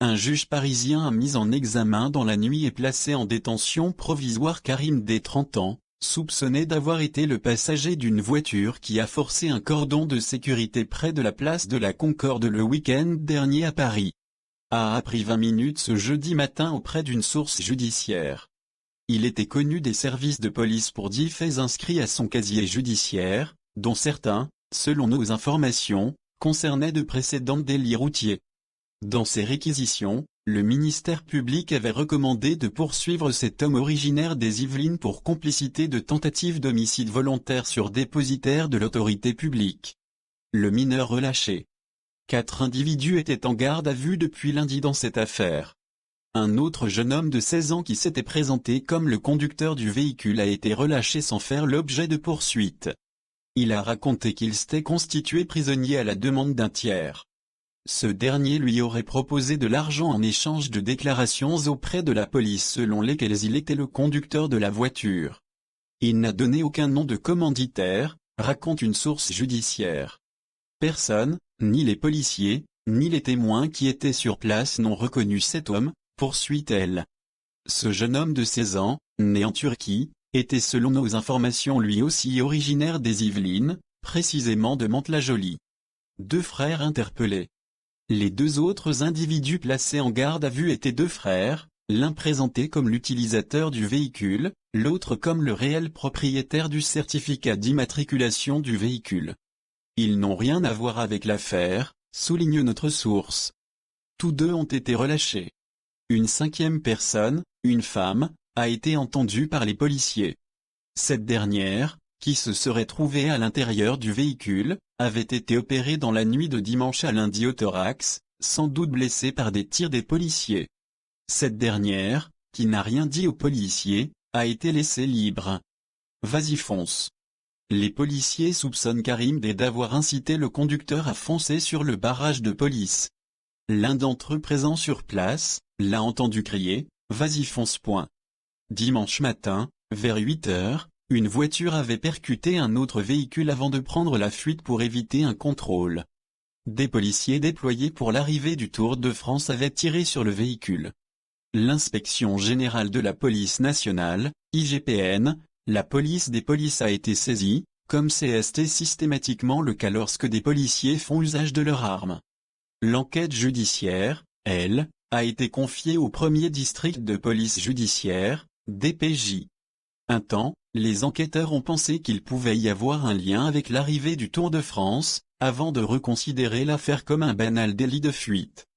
Un juge parisien a mis en examen dans la nuit et placé en détention provisoire Karim D 30 ans, soupçonné d'avoir été le passager d'une voiture qui a forcé un cordon de sécurité près de la place de la Concorde le week-end dernier à Paris. A appris 20 minutes ce jeudi matin auprès d'une source judiciaire. Il était connu des services de police pour 10 faits inscrits à son casier judiciaire, dont certains, selon nos informations, concernaient de précédents délits routiers. Dans ses réquisitions, le ministère public avait recommandé de poursuivre cet homme originaire des Yvelines pour complicité de tentative d'homicide volontaire sur dépositaire de l'autorité publique. Le mineur relâché. 4 individus étaient en garde à vue depuis lundi dans cette affaire. Un autre jeune homme de 16 ans qui s'était présenté comme le conducteur du véhicule a été relâché sans faire l'objet de poursuites. Il a raconté qu'il s'était constitué prisonnier à la demande d'un tiers. Ce dernier lui aurait proposé de l'argent en échange de déclarations auprès de la police selon lesquelles il était le conducteur de la voiture. Il n'a donné aucun nom de commanditaire, raconte une source judiciaire. Personne, ni les policiers, ni les témoins qui étaient sur place n'ont reconnu cet homme, poursuit-elle. Ce jeune homme de 16 ans, né en Turquie, était selon nos informations lui aussi originaire des Yvelines, précisément de Mantes-la-Jolie. 2 frères interpellés. Les 2 autres individus placés en garde à vue étaient 2 frères, l'un présenté comme l'utilisateur du véhicule, l'autre comme le réel propriétaire du certificat d'immatriculation du véhicule. Ils n'ont rien à voir avec l'affaire, souligne notre source. Tous 2 ont été relâchés. Une 5e personne, une femme, a été entendue par les policiers. Cette dernière, qui se serait trouvée à l'intérieur du véhicule, avait été opérée dans la nuit de dimanche à lundi au thorax, sans doute blessée par des tirs des policiers. Cette dernière, qui n'a rien dit aux policiers, a été laissée libre. Vas-y fonce. Les policiers soupçonnent Karim D d'avoir incité le conducteur à foncer sur le barrage de police. L'un d'entre eux présent sur place, l'a entendu crier « Vas-y fonce !». Dimanche matin, vers 8 heures, une voiture avait percuté un autre véhicule avant de prendre la fuite pour éviter un contrôle. Des policiers déployés pour l'arrivée du Tour de France avaient tiré sur le véhicule. L'Inspection générale de la police nationale, IGPN, la police des polices a été saisie, comme c'est systématiquement le cas lorsque des policiers font usage de leurs armes. L'enquête judiciaire, elle, a été confiée au 1er district de police judiciaire, DPJ. Un temps, les enquêteurs ont pensé qu'il pouvait y avoir un lien avec l'arrivée du Tour de France, avant de reconsidérer l'affaire comme un banal délit de fuite.